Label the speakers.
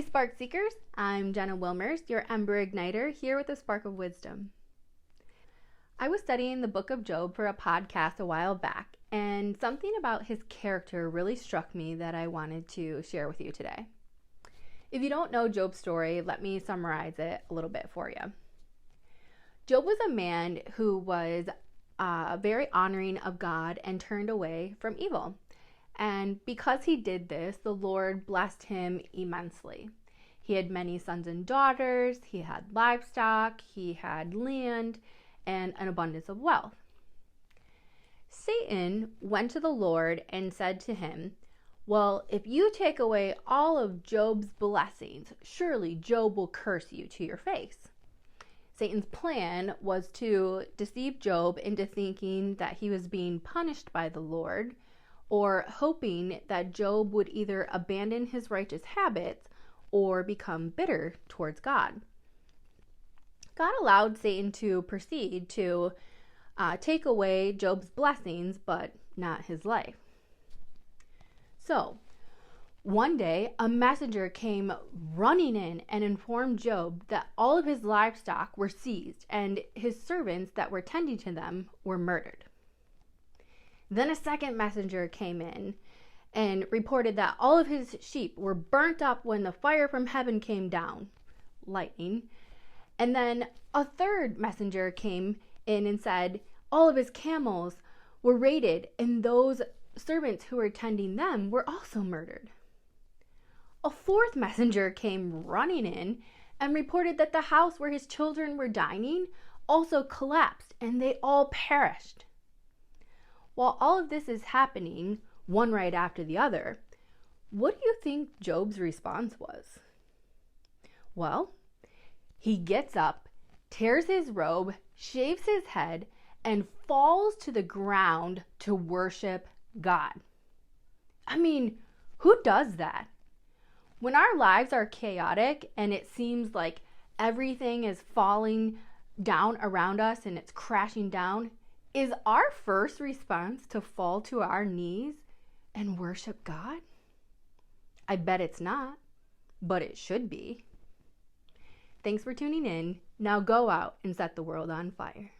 Speaker 1: Hey Spark Seekers, I'm Jenna Wilmers, your Ember Igniter, here with a spark of wisdom. I was studying the book of Job for a podcast a while back, and something about his character really struck me that I wanted to share with you today. If you don't know Job's story, let me summarize it a little bit for you. Job was a man who was very honoring of God and turned away from evil. And because he did this, the Lord blessed him immensely. He had many sons and daughters, he had livestock, he had land, and an abundance of wealth. Satan went to the Lord and said to him, "Well, if you take away all of Job's blessings, surely Job will curse you to your face." Satan's plan was to deceive Job into thinking that he was being punished by the Lord, or hoping that Job would either abandon his righteous habits or become bitter towards God. God allowed Satan to proceed to take away Job's blessings, but not his life. So, one day, a messenger came running in and informed Job that all of his livestock were seized and his servants that were tending to them were murdered. Then a second messenger came in and reported that all of his sheep were burnt up when the fire from heaven came down, lightning. And then a third messenger came in and said all of his camels were raided and those servants who were tending them were also murdered. A fourth messenger came running in and reported that the house where his children were dining also collapsed and they all perished. While all of this is happening, one right after the other, what do you think Job's response was? Well, he gets up, tears his robe, shaves his head, and falls to the ground to worship God. I mean, who does that? When our lives are chaotic and it seems like everything is falling down around us and it's crashing down, is our first response to fall to our knees and worship God? I bet it's not, but it should be. Thanks for tuning in. Now go out and set the world on fire.